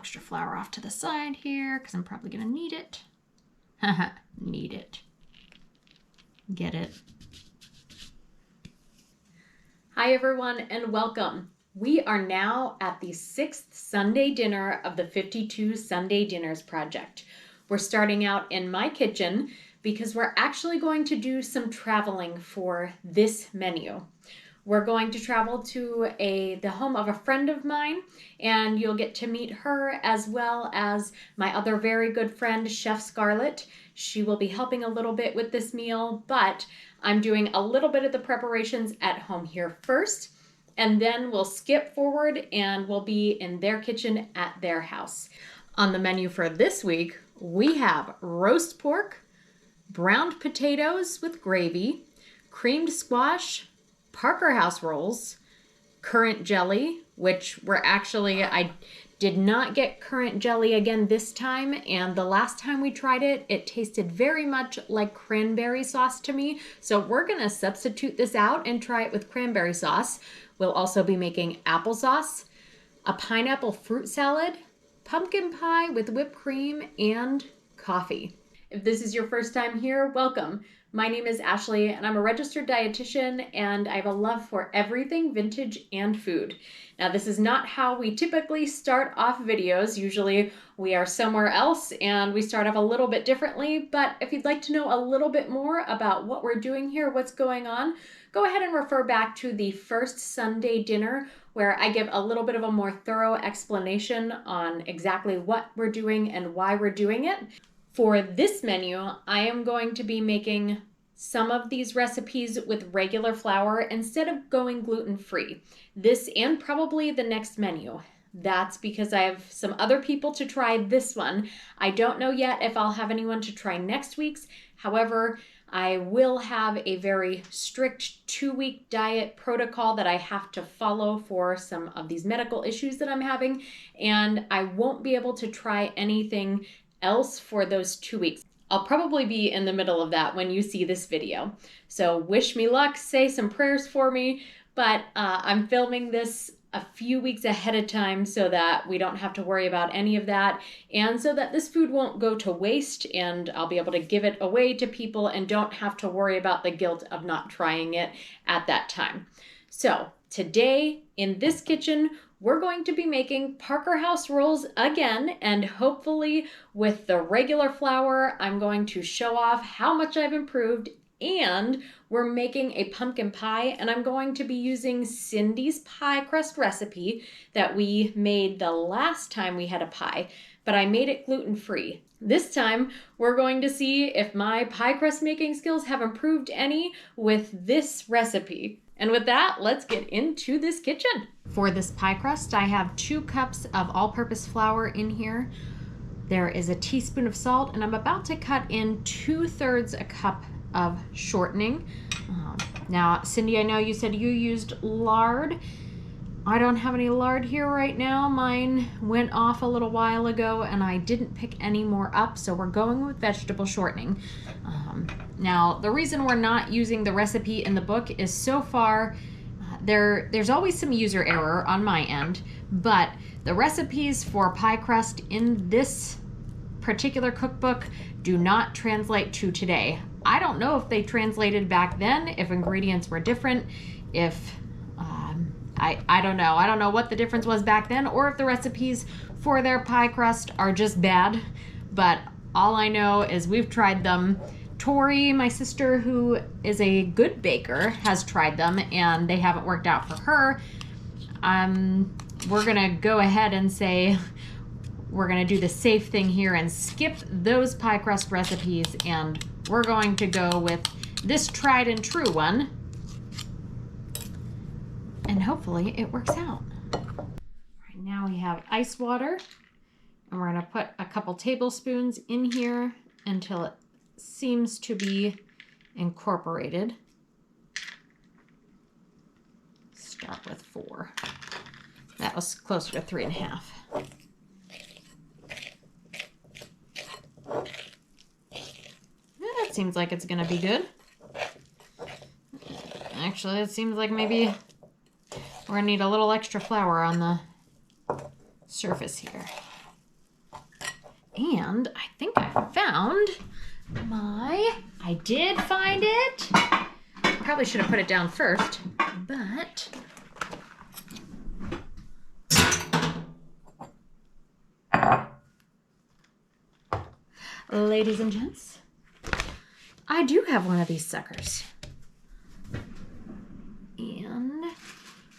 extra flour off to the side here because I'm probably going to need it. Haha, need it. Get it. Hi everyone and welcome. We are now at the 6th Sunday dinner of the 52 Sunday Dinners project. We're starting out in my kitchen because we're actually going to do some traveling for this menu. We're going to travel to the home of a friend of mine, and you'll get to meet her as well as my other very good friend, Chef Scarlet. She will be helping a little bit with this meal, but I'm doing a little bit of the preparations at home here first, and then we'll skip forward and we'll be in their kitchen at their house. On the menu for this week, we have roast pork, browned potatoes with gravy, creamed squash, Parker House rolls, currant jelly, which I did not get currant jelly again this time, and the last time we tried it, it tasted very much like cranberry sauce to me, so we're gonna substitute this out and try it with cranberry sauce. We'll also be making applesauce, a pineapple fruit salad, pumpkin pie with whipped cream, and coffee. If this is your first time here, welcome. My name is Ashley and I'm a registered dietitian and I have a love for everything vintage and food. Now this is not how we typically start off videos. Usually we are somewhere else and we start off a little bit differently, but if you'd like to know a little bit more about what we're doing here, what's going on, go ahead and refer back to the first Sunday dinner where I give a little bit of a more thorough explanation on exactly what we're doing and why we're doing it. For this menu, I am going to be making some of these recipes with regular flour instead of going gluten-free. This and probably the next menu. That's because I have some other people to try this one. I don't know yet if I'll have anyone to try next week's. However, I will have a very strict 2-week diet protocol that I have to follow for some of these medical issues that I'm having, and I won't be able to try anything else for those 2 weeks. I'll probably be in the middle of that when you see this video. So wish me luck, say some prayers for me, but I'm filming this a few weeks ahead of time so that we don't have to worry about any of that, and so that this food won't go to waste and I'll be able to give it away to people and don't have to worry about the guilt of not trying it at that time. So today in this kitchen, we're going to be making Parker House rolls again, and hopefully with the regular flour, I'm going to show off how much I've improved, and we're making a pumpkin pie, and I'm going to be using Cindy's pie crust recipe that we made the last time we had a pie, but I made it gluten-free. This time, we're going to see if my pie crust making skills have improved any with this recipe. And with that, let's get into this kitchen. For this pie crust, I have 2 cups of all-purpose flour in here. There is a teaspoon of salt, and I'm about to cut in 2/3 a cup of shortening. Now, Cindy, I know you said you used lard. I don't have any lard here right now. Mine went off a little while ago and I didn't pick any more up, so we're going with vegetable shortening. Now, the reason we're not using the recipe in the book is so far, there's always some user error on my end, but the recipes for pie crust in this particular cookbook do not translate to today. I don't know if they translated back then, if ingredients were different, if I don't know. I don't know what the difference was back then, or if the recipes for their pie crust are just bad. But all I know is we've tried them. Tori, my sister, who is a good baker, has tried them, and they haven't worked out for her. We're gonna go ahead and say we're gonna do the safe thing here and skip those pie crust recipes, and we're going to go with this tried and true one. And hopefully it works out. Right now we have ice water, and we're gonna put a couple tablespoons in here until it seems to be incorporated. Start with 4. That was closer to 3.5. That seems like it's gonna be good. Actually, it seems like maybe we're gonna need a little extra flour on the surface here. And I think I found I did find it. Probably should have put it down first, but ladies and gents, I do have one of these suckers. And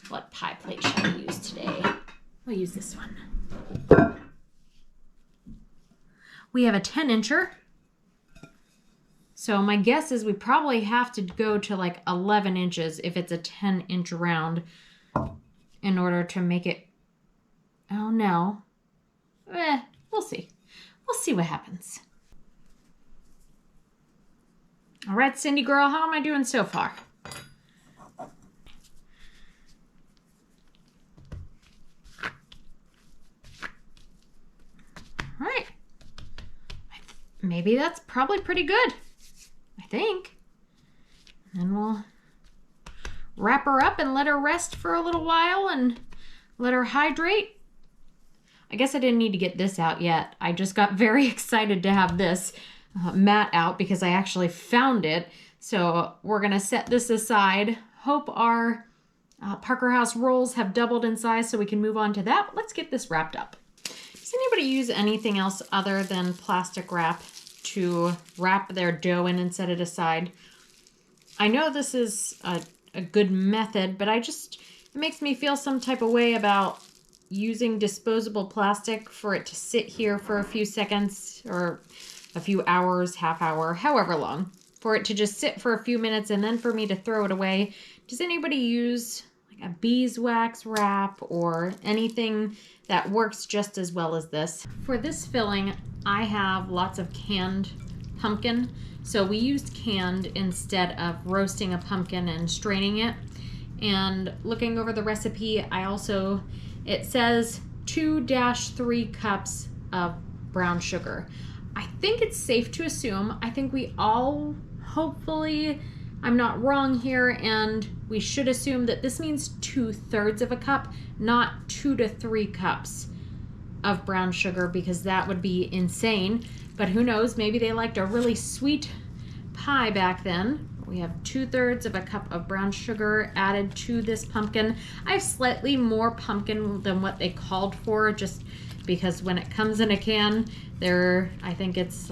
what pie plate shall we use today? We'll use this one. We have a 10-incher. So my guess is we probably have to go to like 11 inches if it's a 10-inch round in order to make it. Oh no. We'll see. We'll see what happens. All right, Cindy girl, how am I doing so far? All right. Maybe that's probably pretty good, I think. And then we'll wrap her up and let her rest for a little while and let her hydrate. I guess I didn't need to get this out yet. I just got very excited to have this mat out because I actually found it. So we're going to set this aside. Hope our Parker House rolls have doubled in size so we can move on to that. But let's get this wrapped up. Does anybody use anything else other than plastic wrap to wrap their dough in and set it aside? I know this is a good method, but it makes me feel some type of way about using disposable plastic for it to sit here for a few seconds or a few hours, half hour, however long, for it to just sit for a few minutes and then for me to throw it away. Does anybody use like a beeswax wrap or anything that works just as well as this? For this filling, I have lots of canned pumpkin. So we used canned instead of roasting a pumpkin and straining it. And looking over the recipe, it says 2-3 cups of brown sugar. I think it's safe to assume, I think we all, hopefully, I'm not wrong here, and we should assume that this means 2/3 of a cup, not 2 to 3 cups of brown sugar, because that would be insane. But who knows, maybe they liked a really sweet pie back then. We have 2/3 of a cup of brown sugar added to this pumpkin. I have slightly more pumpkin than what they called for, just because when it comes in a can, I think it's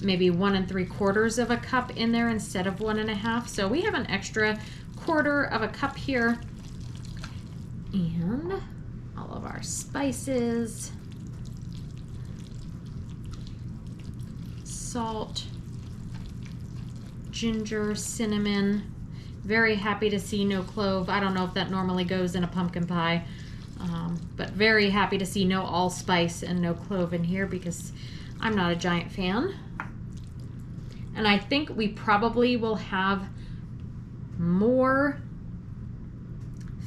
maybe 1 3/4 of a cup in there instead of 1 1/2. So we have an extra 1/4 of a cup here. And all of our spices, salt, ginger, cinnamon. Very happy to see no clove. I don't know if that normally goes in a pumpkin pie, but very happy to see no allspice and no clove in here because I'm not a giant fan. And I think we probably will have more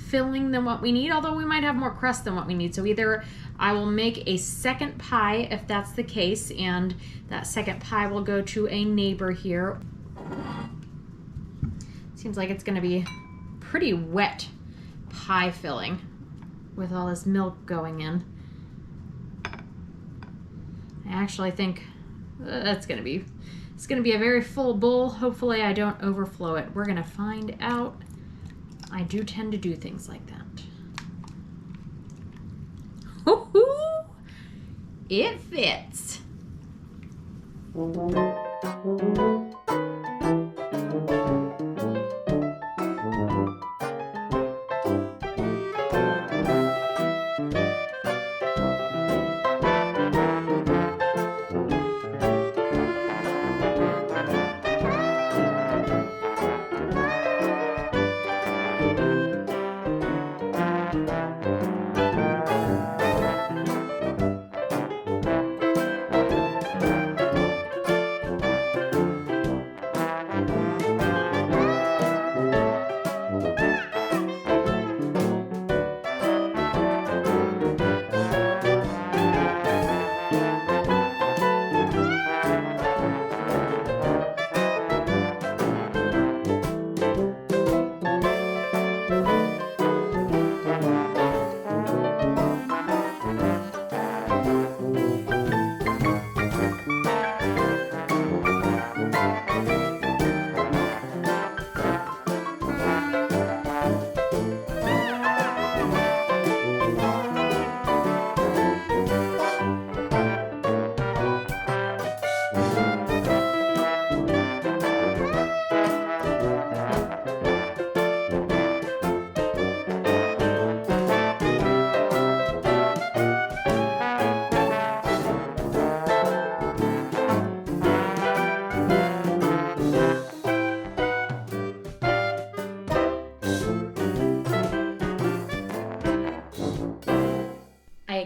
filling than what we need, although we might have more crust than what we need. So either I will make a second pie if that's the case, and that second pie will go to a neighbor here. Seems like it's going to be pretty wet pie filling with all this milk going in. I actually think it's going to be a very full bowl. Hopefully I don't overflow it. We're going to find out. I do tend to do things like that. Woohoo! It fits.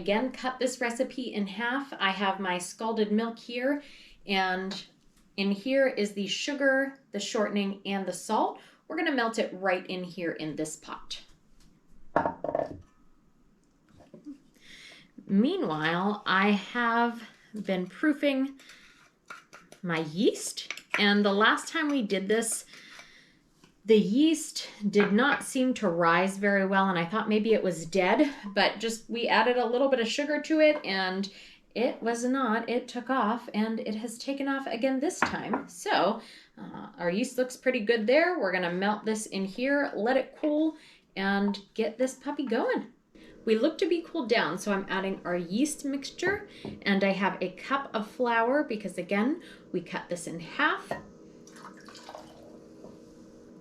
again cut this recipe in half. I have my scalded milk here, and in here is the sugar, the shortening, and the salt. We're going to melt it right in here in this pot. Meanwhile, I have been proofing my yeast, and the last time we did this, the yeast did not seem to rise very well, and I thought maybe it was dead, but just we added a little bit of sugar to it, and it was not. It took off, and it has taken off again this time. So our yeast looks pretty good there. We're gonna melt this in here, let it cool, and get this puppy going. We look to be cooled down, so I'm adding our yeast mixture, and I have a cup of flour because, again, we cut this in half.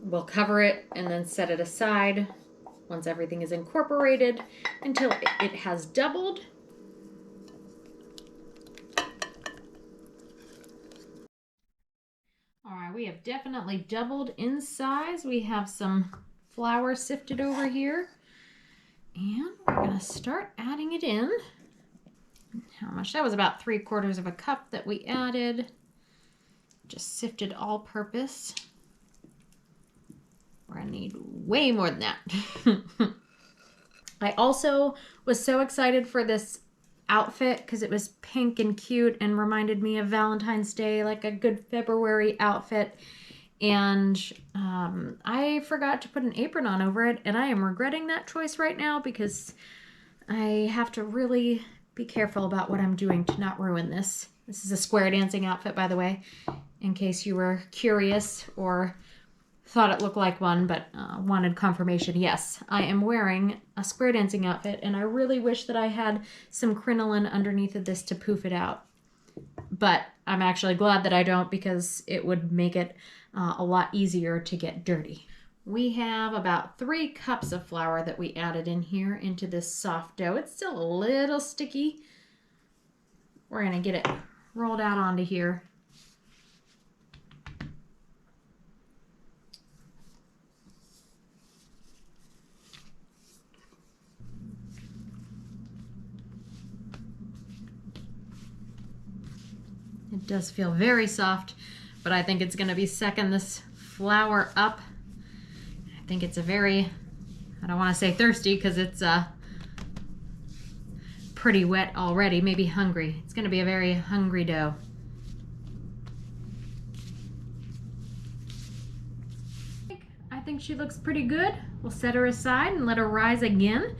We'll cover it and then set it aside once everything is incorporated until it has doubled. All right, we have definitely doubled in size. We have some flour sifted over here, and we're gonna start adding it in. How much? That was about 3/4 of a cup that we added. Just sifted all purpose. We're gonna need way more than that. I also was so excited for this outfit because it was pink and cute and reminded me of Valentine's Day, like a good February outfit. And I forgot to put an apron on over it, and I am regretting that choice right now because I have to really be careful about what I'm doing to not ruin this. This is a square dancing outfit, by the way, in case you were curious or thought it looked like one, but wanted confirmation. Yes, I am wearing a square dancing outfit, and I really wish that I had some crinoline underneath of this to poof it out. But I'm actually glad that I don't, because it would make it a lot easier to get dirty. We have about 3 cups of flour that we added in here into this soft dough. It's still a little sticky. We're gonna get it rolled out onto here. It does feel very soft, but I think it's going to be sucking this flour up. I think it's a very, I don't want to say thirsty because it's pretty wet already, maybe hungry. It's going to be a very hungry dough. I think she looks pretty good. We'll set her aside and let her rise again.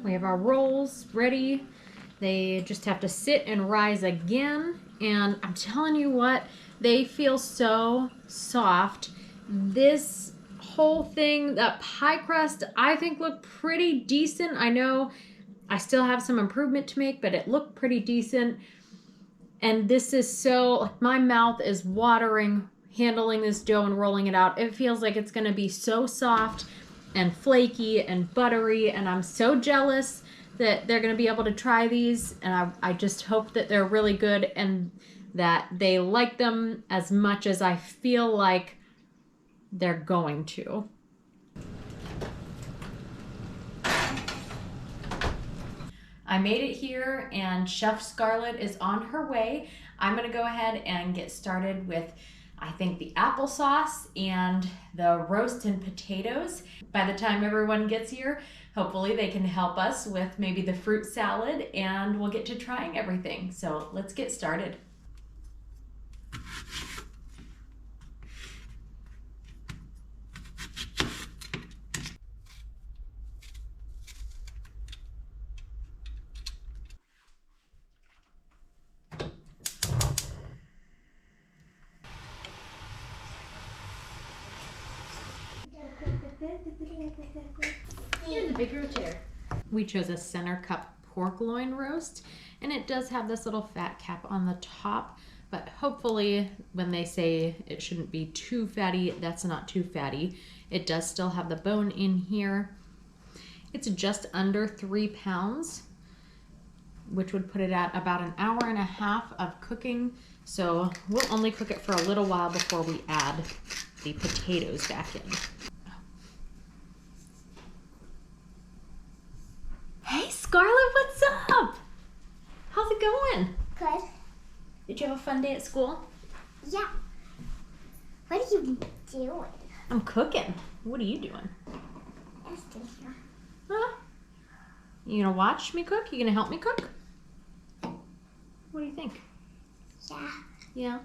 We have our rolls ready. They just have to sit and rise again. And I'm telling you what, they feel so soft. This whole thing, that pie crust, I think looked pretty decent. I know I still have some improvement to make, but it looked pretty decent. And this is so, my mouth is watering handling this dough and rolling it out. It feels like it's gonna be so soft and flaky and buttery, and I'm so jealous that they're going to be able to try these, and I just hope that they're really good and that they like them as much as I feel like they're going to. I made it here, and Chef Scarlet is on her way. I'm going to go ahead and get started with I think the applesauce and the roast and potatoes. By the time everyone gets here, hopefully they can help us with maybe the fruit salad and we'll get to trying everything. So let's get started. In the bigger chair. We chose a center cup pork loin roast, and it does have this little fat cap on the top, but hopefully when they say it shouldn't be too fatty, that's not too fatty. It does still have the bone in here. It's just under 3 pounds, which would put it at about an hour and a half of cooking. So we'll only cook it for a little while before we add the potatoes back in. Hey Scarlet, what's up? How's it going? Good. Did you have a fun day at school? Yeah. What are you doing? I'm cooking. What are you doing? I'm still here. Huh? You gonna watch me cook? You gonna help me cook? What do you think? Yeah. Yeah.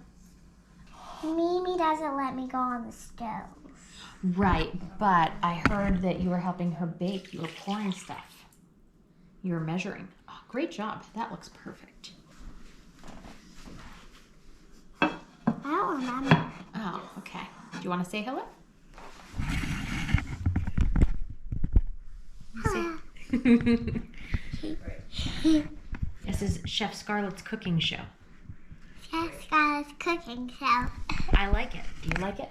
Mimi doesn't let me go on the stove. Right, but I heard that you were helping her bake. You were pouring stuff. You were measuring. Oh, great job. That looks perfect. I don't remember. Oh, okay. Do you want to say hello? This is Chef Scarlet's cooking show. Chef Scarlet's cooking show. I like it. Do you like it?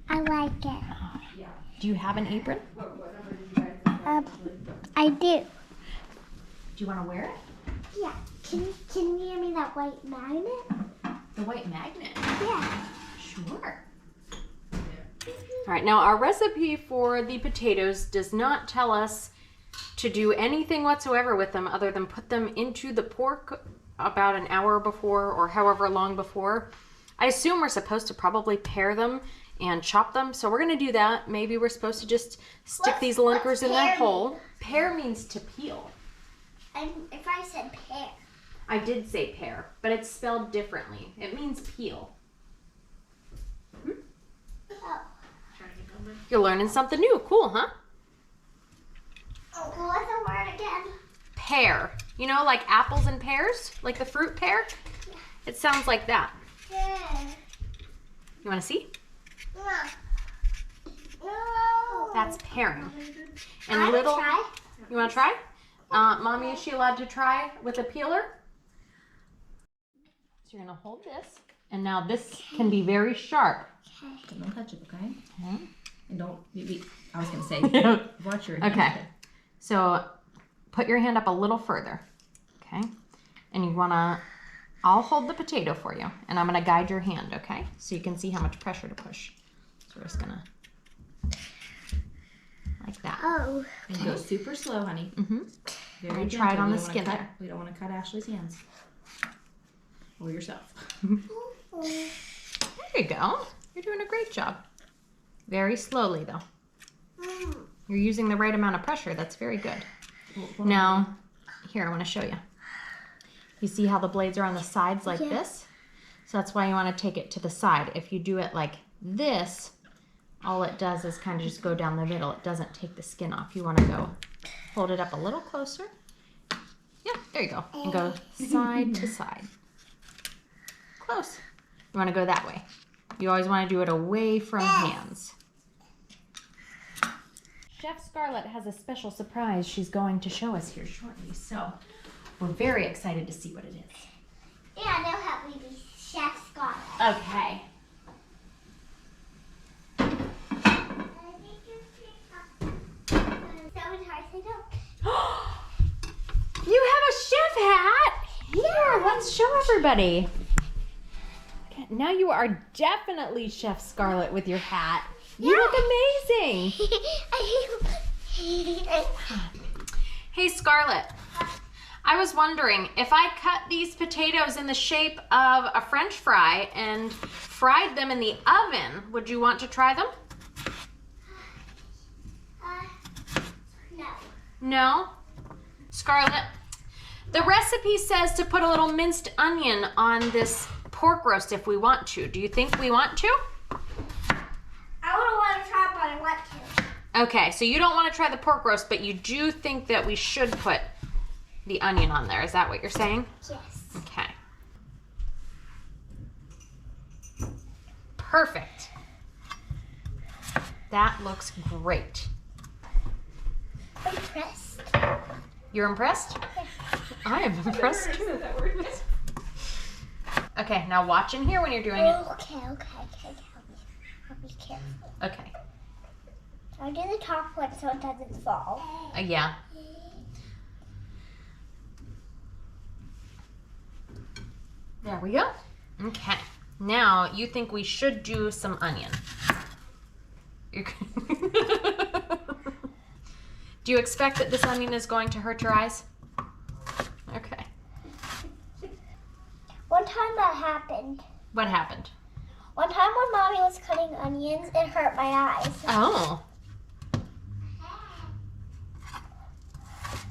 I like it. Do you have an apron? I do. Do you want to wear it? Yeah. Can you give me that white magnet? The white magnet? Yeah. Sure. All right, now our recipe for the potatoes does not tell us to do anything whatsoever with them other than put them into the pork about an hour before or however long before. I assume we're supposed to probably pare them and chop them, so we're going to do that. Maybe we're supposed to just stick these lunkers in their hole. Pear means to peel. And if I said pear. I did say pear, but it's spelled differently. It means peel. Oh. You're learning something new. Cool, huh? Oh, what's the word again? Pear. You know, like apples and pears? Like the fruit pear? Yeah. It sounds like that. Yeah. You want to see? No. That's paring. And I little. try. You want to try? Mommy, is she allowed to try with a peeler? So you're going to hold this. And now this can be very sharp. Okay. Don't touch it, okay? Okay. And don't, I was going to say, watch your hand. Okay. So put your hand up a little further. Okay. And you want to, I'll hold the potato for you. And I'm going to guide your hand, okay? So you can see how much pressure to push. So we're just going to, like that. Oh. And go super slow, honey. Mm-hmm. Very And try it gentle. on We the don't wanna skin cut- there. We don't want to cut Ashley's hands. Or yourself. There you go. You're doing a great job. Very slowly, though. You're using the right amount of pressure. That's very good. Now, here, I want to show you. You see how the blades are on the sides like Yeah. this? So that's why you want to take it to the side. If you do it like this, all it does is kind of just go down the middle. It doesn't take the skin off. You want to go hold it up a little closer. Yeah, there you go. And go side to side. Close. You want to go that way. You always want to do it away from hands. Chef Scarlet has a special surprise she's going to show us here shortly, so we're very excited to see what it is. Yeah, they'll help me be Chef Scarlet. Okay. You have a chef hat? Here, let's show everybody. Okay, now you are definitely Chef Scarlet with your hat. You look amazing. Hey, Scarlet. I was wondering, if I cut these potatoes in the shape of a French fry and fried them in the oven, would you want to try them? No. No? Scarlet, the recipe says to put a little minced onion on this pork roast if we want to. Do you think we want to? I wouldn't want to try, but I want to. Okay, so you don't want to try the pork roast, but you do think that we should put the onion on there. Is that what you're saying? Yes. Okay. Perfect. That looks great. I'm impressed. You're impressed? Yeah. I am impressed too. Okay, now watch in here when you're doing it. Okay. I'll be careful. Okay. I'll do the top one so it doesn't fall. Yeah. There we go. Okay. Now, you think we should do some onion. Do you expect that this onion is going to hurt your eyes? Okay. One time that happened. What happened? One time when Mommy was cutting onions, it hurt my eyes. Oh.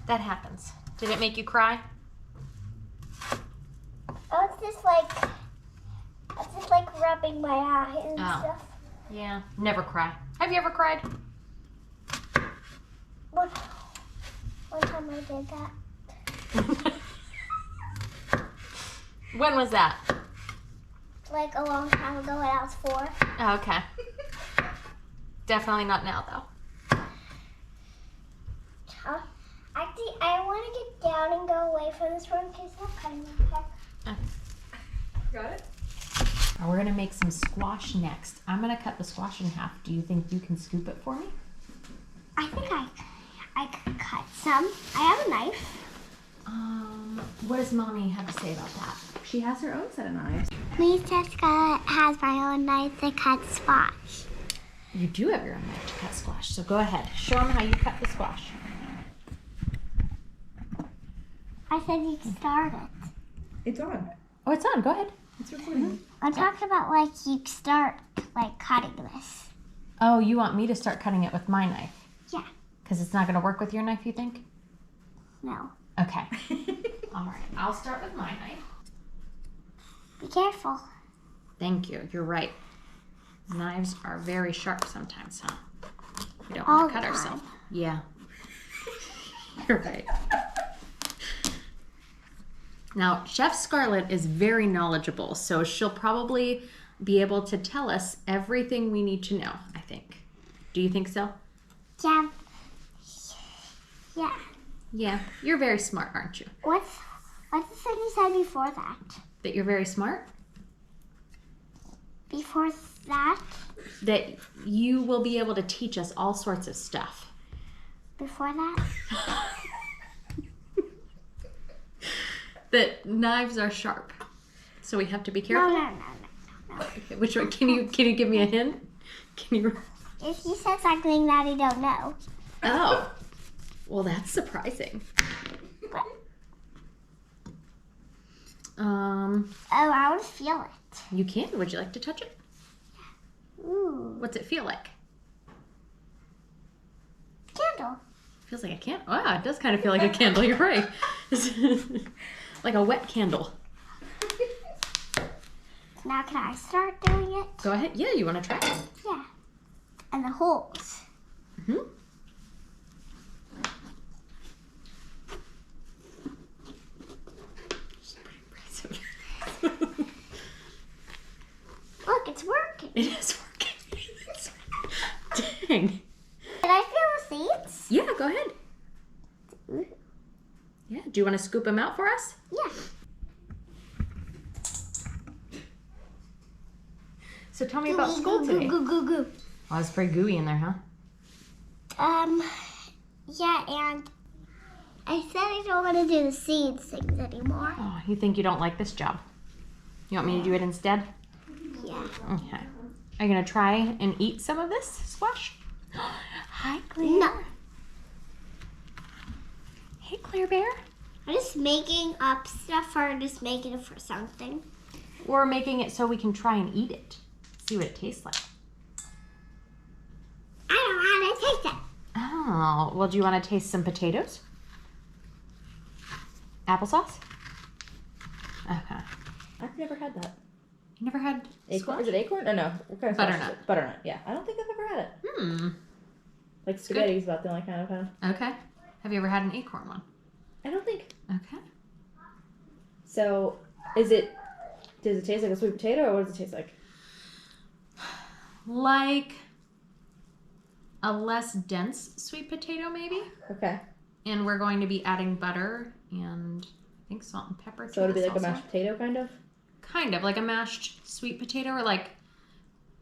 That happens. Did it make you cry? I was just like rubbing my eyes and Oh. stuff. Yeah. Never cry. Have you ever cried? One time I did that. When was that? Like a long time ago when I was 4. Oh, okay. Definitely not now, though. Actually, I want to get down and go away from this room because I'm cutting my hair. Got it? We're going to make some squash next. I'm going to cut the squash in half. Do you think you can scoop it for me? I think I could cut some. I have a knife. What does Mommy have to say about that? She has her own set of knives. Me, Scarlet, has my own knife to cut squash. You do have your own knife to cut squash, so go ahead. Show them how you cut the squash. I said you start it. It's on. Oh, it's on. Go ahead. It's recording. I'm talking about like you start like cutting this. Oh, you want me to start cutting it with my knife? Yeah. Because it's not going to work with your knife, you think? No. Okay. All right. I'll start with my knife. Be careful. Thank you. You're right. Knives are very sharp sometimes, huh? We don't All want to cut the time. ourselves. Yeah. You're right. Now, Chef Scarlet is very knowledgeable, so she'll probably be able to tell us everything we need to know, I think. Do you think so? Yeah. Yeah. Yeah. You're very smart, aren't you? What's the thing you said before that? That you're very smart? Before that? That you will be able to teach us all sorts of stuff. Before that? That knives are sharp, so we have to be careful. No. Which one? Can you give me a hint? Can you? If you said something that you don't know. Oh, well, that's surprising. But, Oh, I want to feel it. you can. Would you like to touch it? Ooh. What's it feel like? Candle. Feels like a candle. Wow, it does kind of feel like a candle. You're right. Like a wet candle. Now can I start doing it? Go ahead. Yeah, you want to try it? Yeah. And the holes. Hmm. Look, it's working. It is working. Dang. Can I feel the seeds? Yeah, go ahead. Yeah. Do you want to scoop them out for us? Yeah. So tell me about school today. Goo. Oh, it's pretty gooey in there, huh? Yeah, and I said I don't want to do the seeds things anymore. Oh, you think you don't like this job? You want me to do it instead? Yeah. Okay. Are you going to try and eat some of this squash? Hi, Claire. No. Hey, Claire Bear. I'm just making up stuff or just making it for something. We're making it so we can try and eat it. See what it tastes like. I don't know how to taste it. Oh, well, do you want to taste some potatoes? Applesauce? Okay. I've never had that. You never had Acorn? squash? Is it acorn? Oh, no. What kind of Butternut. sauce is it? Butternut, yeah. I don't think I've ever had it. Hmm. Like spaghetti's about the only kind I've had. Okay. Have you ever had an acorn one? I don't think. Okay. So, does it taste like a sweet potato or what does it taste like? Like a less dense sweet potato, maybe. Okay. And we're going to be adding butter and I think salt and pepper. So it'll be this like a also. mashed potato kind of? Kind of like a mashed sweet potato or like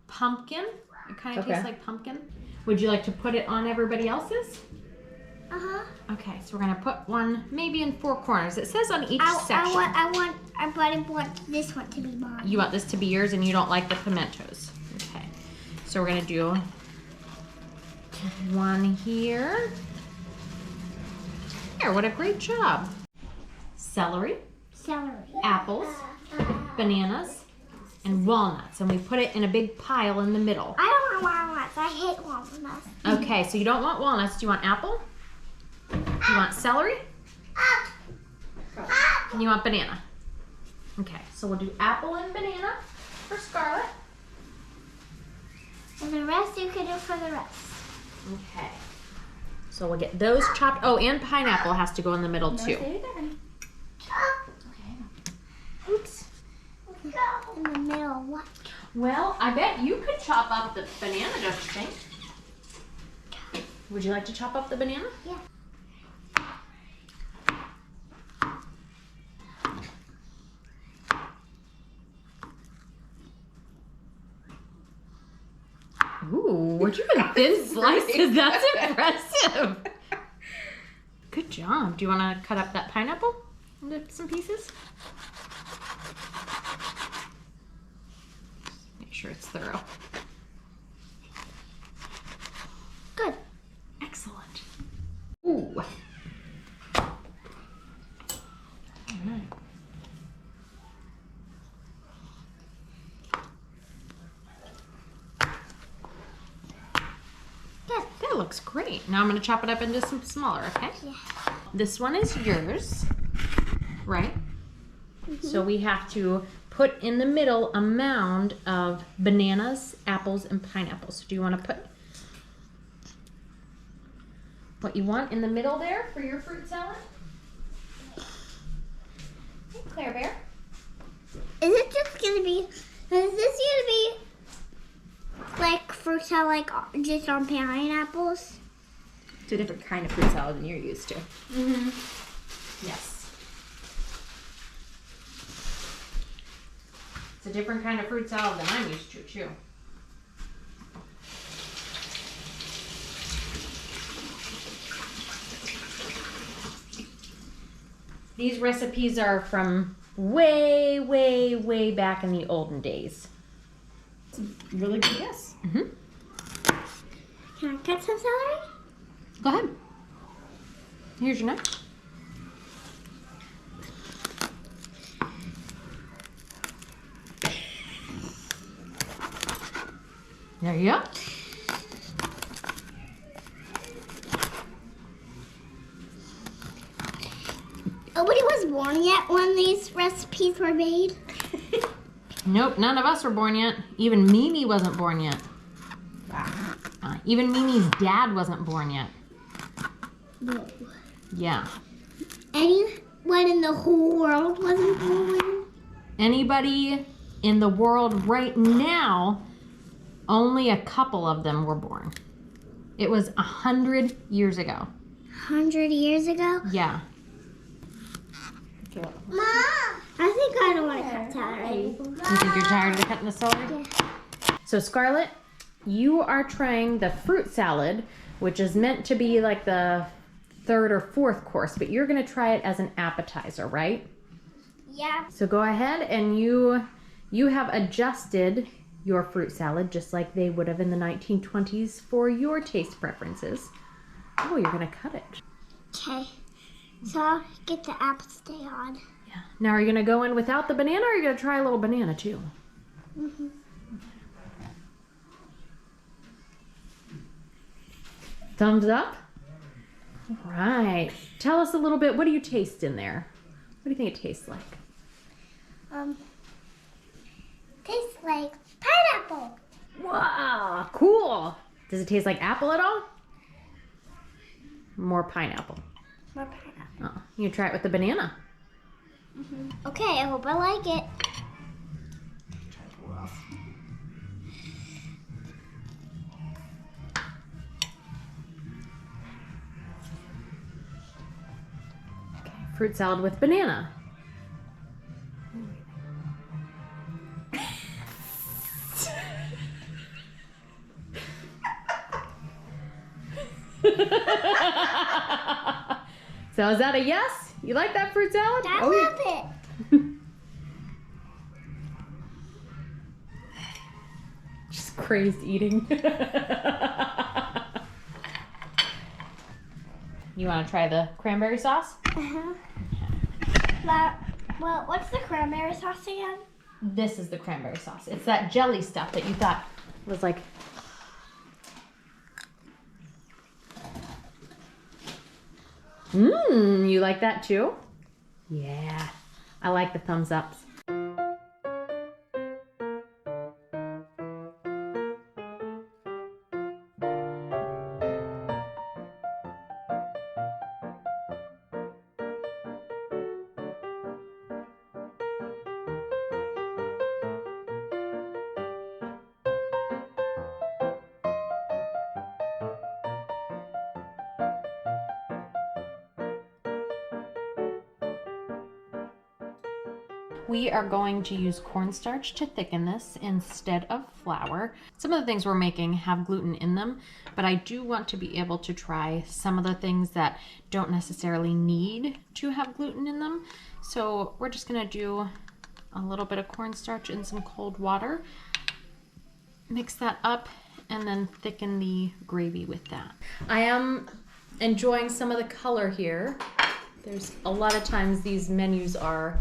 pumpkin. It kind of Okay. tastes like pumpkin. Would you like to put it on everybody else's? Uh-huh. Okay, so we're gonna put one maybe in 4 corners. It says on each section. I want this one to be mine. You want this to be yours and you don't like the pimentos. Okay. So we're gonna do one here. There, what a great job. Celery, Celery. apples, bananas, and walnuts. And we put it in a big pile in the middle. I don't want walnuts. I hate walnuts. Okay, so you don't want walnuts. Do you want apple? Do you want celery? And you want banana? Okay, so we'll do apple and banana for Scarlet. And the rest you can do for the rest. Okay. So we'll get those chopped. Oh, and pineapple has to go in the middle too. Oops. In the middle, what? Well, I bet you could chop up the banana, don't you think? Would you like to chop up the banana? Yeah. Ooh, we're doing thin slices. That's impressive. Good job. Do you want to cut up that pineapple into some pieces? Make sure it's thorough. Good. Excellent. Ooh. All right. That looks great. Now I'm going to chop it up into some smaller, okay? Yeah. This one is yours, right? So we have to put in the middle a mound of bananas, apples, and pineapples. So do you want to put what you want in the middle there for your fruit salad? Hey, Claire Bear. Is it just gonna be? Is this gonna be like fruit salad, like just on pineapples? It's a different kind of fruit salad than you're used to. Mm-hmm. Yes. It's a different kind of fruit salad than I'm used to, too. These recipes are from way, way, way back in the olden days. It's a really good guess. Mm-hmm. Can I cut some celery? Go ahead. Here's your knife. There you go. Nobody was born yet when these recipes were made. Nope, none of us were born yet. Even Mimi wasn't born yet. Even Mimi's dad wasn't born yet. No. Yeah. Anyone in the whole world wasn't born? Anybody in the world right now, only a couple of them were born. It was 100 years ago. 100 years ago? Yeah. Mom! I think I don't want to cut celery. You think you're tired of cutting the celery? Yeah. So Scarlet, you are trying the fruit salad, which is meant to be like the 3rd or 4th course, but you're going to try it as an appetizer, right? Yeah. So go ahead and you have adjusted your fruit salad just like they would have in the 1920s for your taste preferences. Oh, you're going to cut it. Okay. So I'll get the apple stay on. Yeah. Now are you going to go in without the banana or are you going to try a little banana too? Mm-hmm. Thumbs up? All right. Tell us a little bit, what do you taste in there? What do you think it tastes like? Tastes like pineapple. Wow, cool. Does it taste like apple at all? More pineapple. More pineapple. Oh, you try it with the banana. Okay, I hope I like it. Fruit salad with banana. So is that a yes? You like that fruit salad? I love it. Just crazed eating. You want to try the cranberry sauce? Uh-huh. Well, what's the cranberry sauce again? This is the cranberry sauce. It's that jelly stuff that you thought was like... Mmm, you like that too? Yeah, I like the thumbs ups. We are going to use cornstarch to thicken this instead of flour. Some of the things we're making have gluten in them, but I do want to be able to try some of the things that don't necessarily need to have gluten in them. So we're just gonna do a little bit of cornstarch in some cold water, mix that up, and then thicken the gravy with that. I am enjoying some of the color here. There's a lot of times these menus are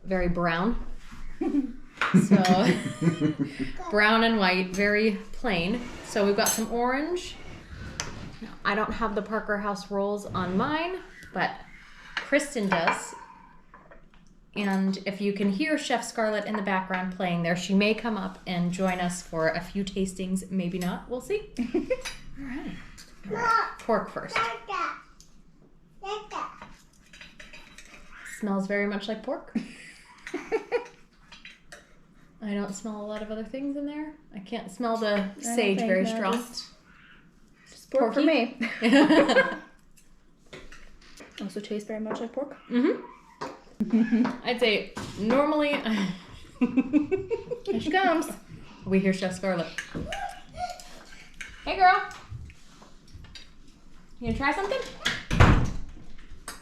very brown. So brown and white, very plain. So we've got some orange. Now, I don't have the Parker House rolls on mine, but Kristen does. And if you can hear Chef Scarlet in the background playing there, she may come up and join us for a few tastings, maybe not, we'll see. All right. Pork first. Smells very much like pork. I don't smell a lot of other things in there. I can't smell the sage very strong. Just pork for me. Also tastes very much like pork. Mm-hmm. I'd say normally... Here she comes. We hear Chef Scarlet. Hey girl. You gonna try something?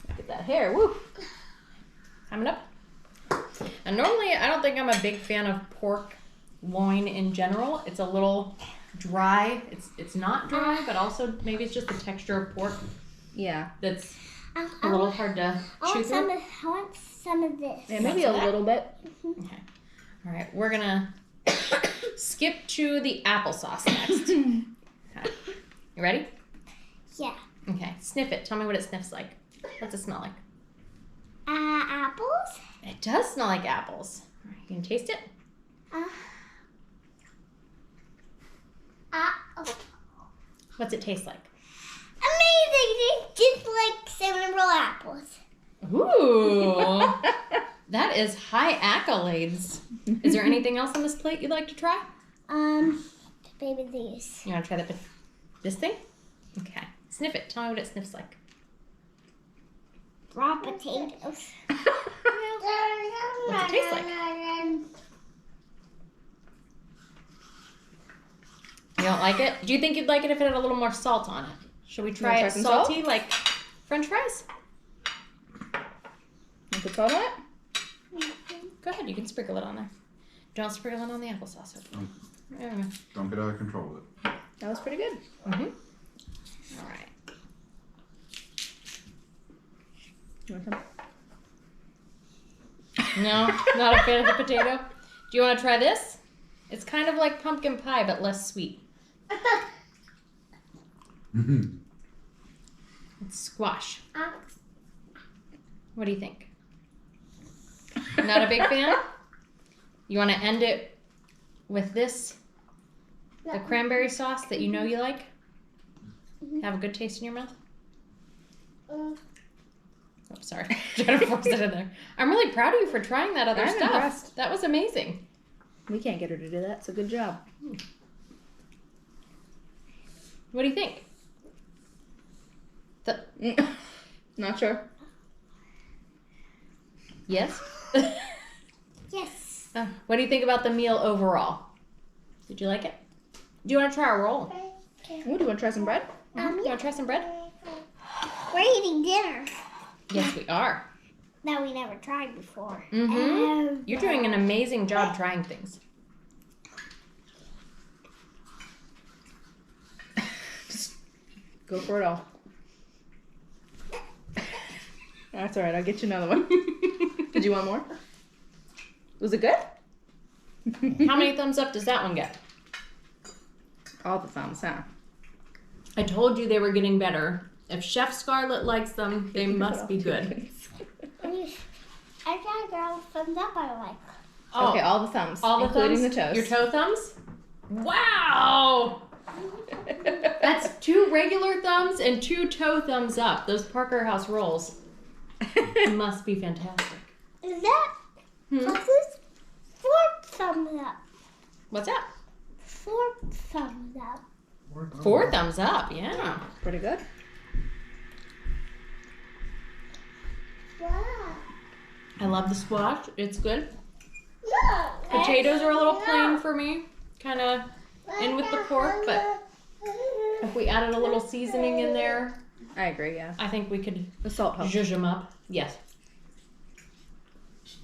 Look at that hair, woo. Coming up. And normally I don't think I'm a big fan of pork loin in general. It's a little dry. It's not dry, but also maybe it's just the texture of pork. Yeah. That's a little hard to chew through. I want some of this. Yeah, maybe a little bit. Okay. All right, we're gonna skip to the applesauce next. Okay. You ready? Yeah. Okay, sniff it. Tell me what it sniffs like. What's it smell like? Apples? It does smell like apples. All right, you can taste it? What's it taste like? Amazing! Just like cinnamon roll apples. Ooh, that is high accolades. Is there anything else on this plate you'd like to try? Maybe these. You want to try this thing? Okay, sniff it. Tell me what it sniffs like. Raw potatoes. What's it taste like? You don't like it? Do you think you'd like it if it had a little more salt on it? Should we try it some salty salt? like French fries? You put salt on it? Go ahead, you can sprinkle it on there. Don't sprinkle it on the applesauce. There we go. Don't get out of control with it. That was pretty good. Mm-hmm. All right. You want some? No, not a fan of the potato. Do you want to try this? It's kind of like pumpkin pie, but less sweet. It's squash. What do you think? Not a big fan? You want to end it with this? The cranberry sauce that you know you like? Have a good taste in your mouth? Oh, sorry. Trying to force it in there. I'm really proud of you for trying that other I'm stuff. impressed. That was amazing. We can't get her to do that, so good job. What do you think? Not sure. Yes? Yes. What do you think about the meal overall? Did you like it? Do you want to try a roll? Ooh, do you want to try some bread? Do you want to try some bread? We're eating dinner Yes, we are. that we never tried before. Mm-hmm. You're doing an amazing job trying things. Just go for it all. That's all right. I'll get you another one. Did you want more? Was it good? How many thumbs up does that one get? All the thumbs, huh? I told you they were getting better. If Chef Scarlet likes them, they must be good. I got a girl thumbs up I like. Oh, Okay, all the thumbs, all the including thumbs? the toes. Your toe thumbs? Wow! That's 2 regular thumbs and 2 toe thumbs up. Those Parker House rolls must be fantastic. Is that Fox's 4 thumbs up? What's that? 4 thumbs up. 4 thumbs up, yeah. Pretty good. Wow. I love the squash. It's good. No. Potatoes are a little plain for me. Kind of in with the pork, but if we added a little seasoning in there, I agree, yeah. I think we could The salt helps. zhuzh them up. Yes.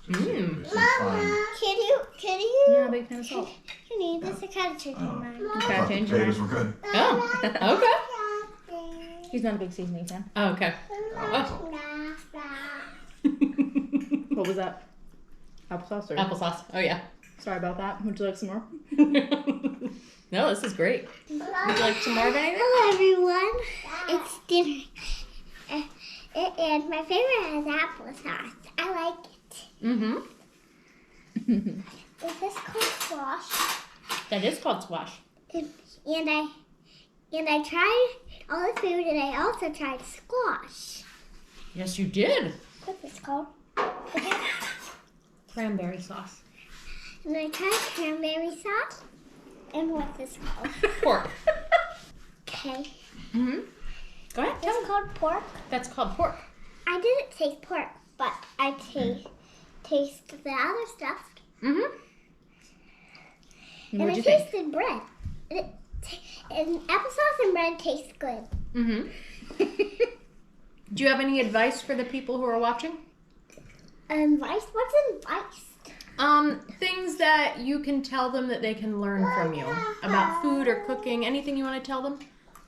Mmm. Mama, can you, Yeah, big fan of salt. can you, this is kind of changing mine. Okay, I changed Potatoes mine. were good. Oh, He's not a big seasoning fan. okay. What was that? Applesauce or? Applesauce. Oh, yeah. Sorry about that. Would you like some more? No, this is great. Would you like some more of anything? Hello everyone, it's dinner. And my favorite has applesauce. I like it. Mm-hmm. Is this called squash? That is called squash. And I tried all the food and I also tried squash. Yes, you did. What's this called? Cranberry sauce. And I tried cranberry sauce. And what's this called? Pork. Okay. Mm-hmm. Go ahead. Tell It's me. called pork. That's called pork. I didn't taste pork, but I taste the other stuff. Mm-hmm. And What'd I you think? tasted bread. And applesauce and bread taste good. Mm-hmm. Do you have any advice for the people who are watching? Advice? What's advice? Things that you can tell them that they can learn from you about food or cooking. Anything you want to tell them?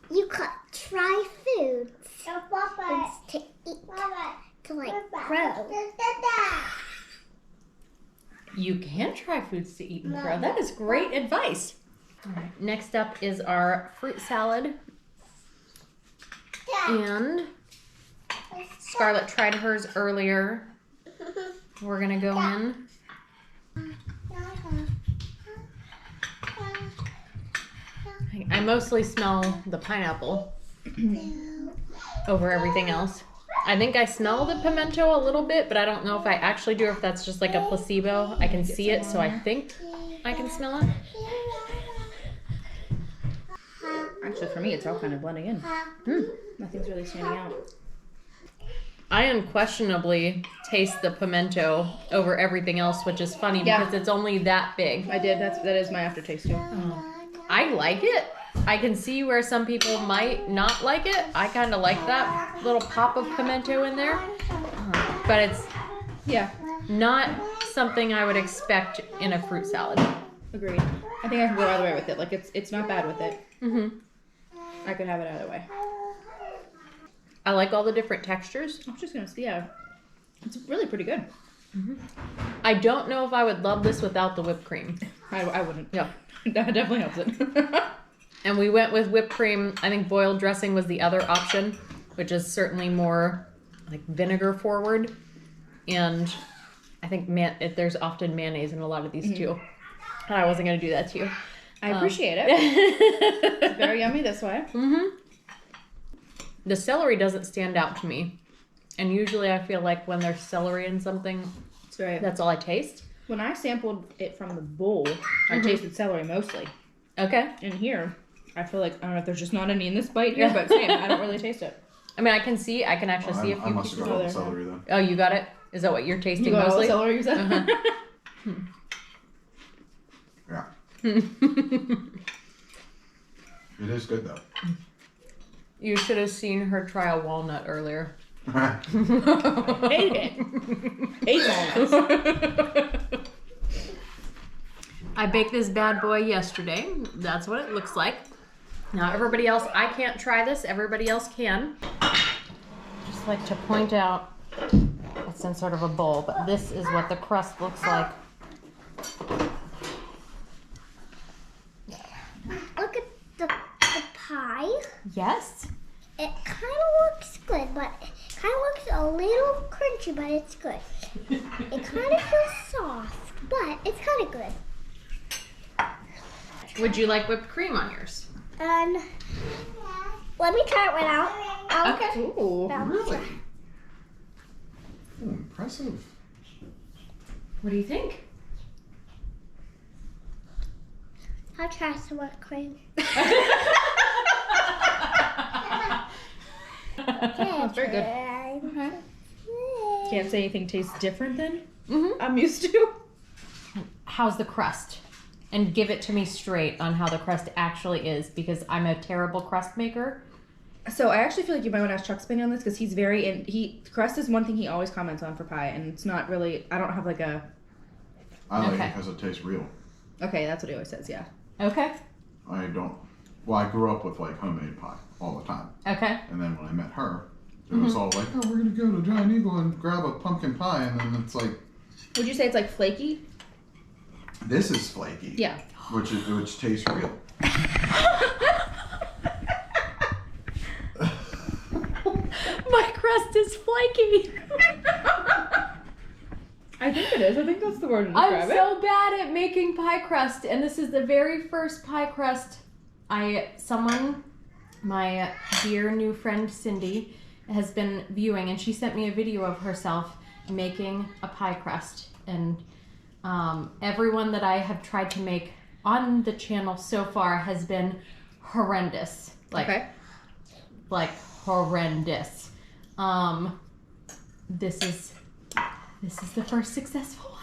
You could try foods to eat, to like grow. You can try foods to eat and grow. That is great advice. All right. Next up is our fruit salad. And Scarlett tried hers earlier. We're going to go in. I mostly smell the pineapple over everything else. I think I smell the pimento a little bit, but I don't know if I actually do or if that's just like a placebo. I can see it, so I think I can smell it. Actually, for me, it's all kind of blending in. Nothing's really standing out. I unquestionably taste the pimento over everything else, which is funny Yeah. because it's only that big. I did. That is my aftertaste too. I like it. I can see where some people might not like it. I kind of like that little pop of pimento in there. But it's Yeah, not something I would expect in a fruit salad. agreed. I think I can go either way with it. Like it's not bad with it. Mm-hmm. I could have it either way. I like all the different textures. I'm just gonna see. Yeah, It's really pretty good. I don't know if I would love this without the whipped cream. I wouldn't. Yeah. That definitely helps it. And we went with whipped cream. I think boiled dressing was the other option, which is certainly more like vinegar forward. And I think there's often mayonnaise in a lot of these too. And I wasn't going to do that to you. I appreciate it. It's very yummy this way. The celery doesn't stand out to me. And usually I feel like when there's celery in something, That's right. that's all I taste. When I sampled it from the bowl, I tasted celery mostly. Okay. And here, I feel like, I don't know if there's just not any in this bite here, but same. I don't really taste it. I mean, I can actually see a few I must have pieces. got all the celery then. Oh, you got it? Is that what you're tasting You got all mostly? the celery you said? Yeah. It is good though. You should have seen her try a walnut earlier. I hate it. Hate walnuts. I baked this bad boy yesterday. That's what it looks like. Now everybody else, I can't try this. Everybody else can. Just like to point out, it's in sort of a bowl, but this is what the crust looks like. Look at the pie. Yes. It kind of looks good, but it kind of looks a little crunchy, but it's good. It kind of feels soft, but it's kind of good. Would you like whipped cream on yours? And let me try it right out. Okay. Ooh. Really? Ooh, impressive. What do you think? I'll try some whipped cream. That's very good. Okay. Can't say anything tastes different than Mm-hmm. I'm used to. How's the crust? And give it to me straight on how the crust actually is, because I'm a terrible crust maker. So I actually feel like you might want to ask Chuck's opinion on this, because he's crust is one thing he always comments on for pie, and it's not really, I don't have like a, I like Okay. it because it tastes real. okay, that's what he always says, yeah. Okay. I don't. Well, I grew up with like homemade pie all the time, Okay. and then when I met her, it was all like, "Oh, we're gonna go to Giant Eagle and grab a pumpkin pie," and then it's like, Would you say it's like flaky? "This is flaky." Yeah. Which tastes real. My crust is flaky. I think it is. I think that's the word to I'm describe it. so bad at making pie crust, and this is the very first pie crust my dear new friend Cindy has been viewing, and she sent me a video of herself making a pie crust, and everyone that I have tried to make on the channel so far has been horrendous. Okay. Like horrendous. This is the first successful one.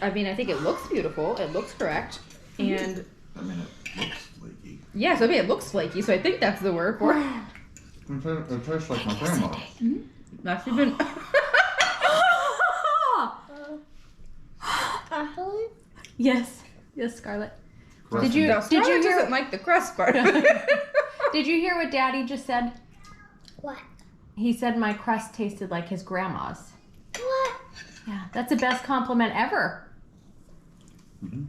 I mean, I think it looks beautiful. It looks correct. And I mean, it looks flaky. yes, I mean, it looks flaky, so I think that's the word for it. It tastes like my grandmother. That's even. Yes, Scarlet. Crust Did you No, Scarlett hear? doesn't like the crust part. Did you hear what Daddy just said? What? He said my crust tasted like his grandma's. What? Yeah, that's the best compliment ever. Mhm.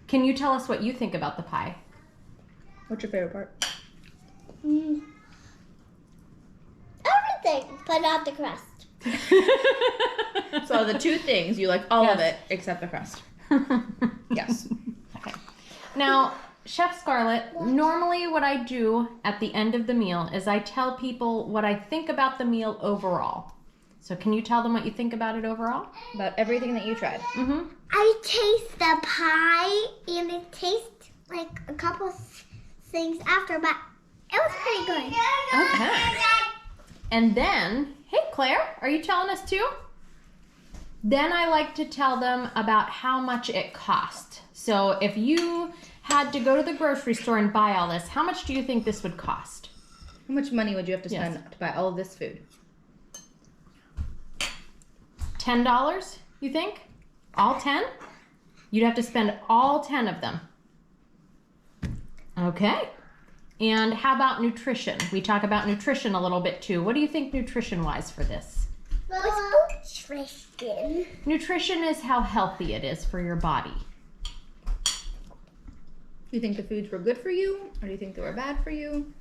Can you tell us what you think about the pie? What's your favorite part? Everything, but not the crust. So the two things, you like all of Yes. it except the crust. Yes. Okay. Now, Chef Scarlet, normally what I do at the end of the meal is I tell people what I think about the meal overall. So can you tell them what you think about it overall? About everything that you tried. Mm-hmm. I taste the pie, and it tastes like a couple things after, but it was pretty good. Okay. And then, hey Claire, are you telling us too? Then I like to tell them about how much it cost. So if you had to go to the grocery store and buy all this, how much do you think this would cost? How much money would you have to Yes. spend to buy all of this food? $10, you think? All 10? You'd have to spend all 10 of them. Okay. And how about nutrition? We talk about nutrition a little bit too. What do you think nutrition-wise for this? With nutrition. Nutrition is how healthy it is for your body. Do you think the foods were good for you, or do you think they were bad for you?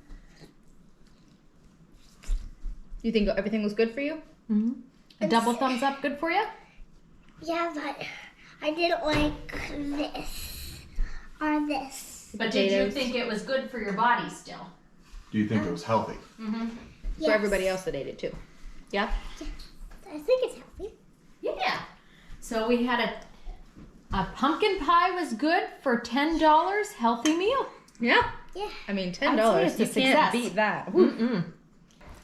Do you think everything was good for you? Mm-hmm. A double thumbs up good for you? Yeah, but I didn't like this or this. But did you think it was good for your body still? Do you think it was healthy? Mm-hmm. For everybody else that ate it too. Yeah? I think it's healthy. Yeah. So we had a pumpkin pie was good for $10, healthy meal. Yeah. Yeah. I mean, I'd say $10. it's a You can't success. beat that. Mm-mm.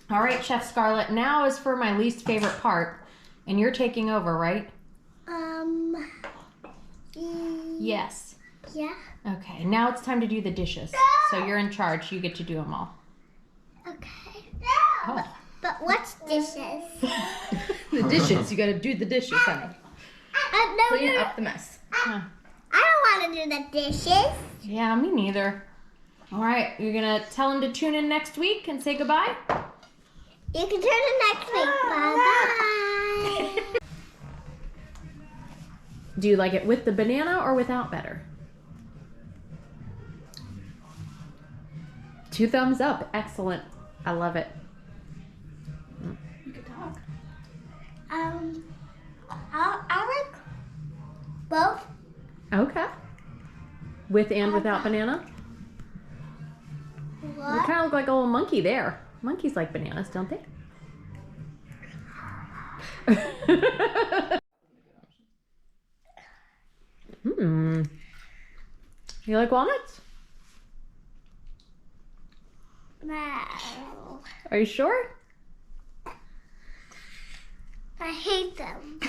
All right, Chef Scarlet, now is for my least favorite part. And you're taking over, right? Yes. Yeah. Okay, now it's time to do the dishes. So you're in charge. You get to do them all. Okay. Oh. But what's dishes? The dishes. You gotta do the dishes, honey. No, Clean no, up the mess. I don't want to do the dishes. Yeah, me neither. All right, you're going to tell them to tune in next week and say goodbye? You can turn it next week. Bye-bye. Do you like it with the banana or without better? 2 thumbs up. Excellent. I love it. You can talk. I like both. Okay. With and without banana? You What? kind of look like a little monkey there. Monkeys like bananas, don't they? You like walnuts? No. Are you sure? I hate them.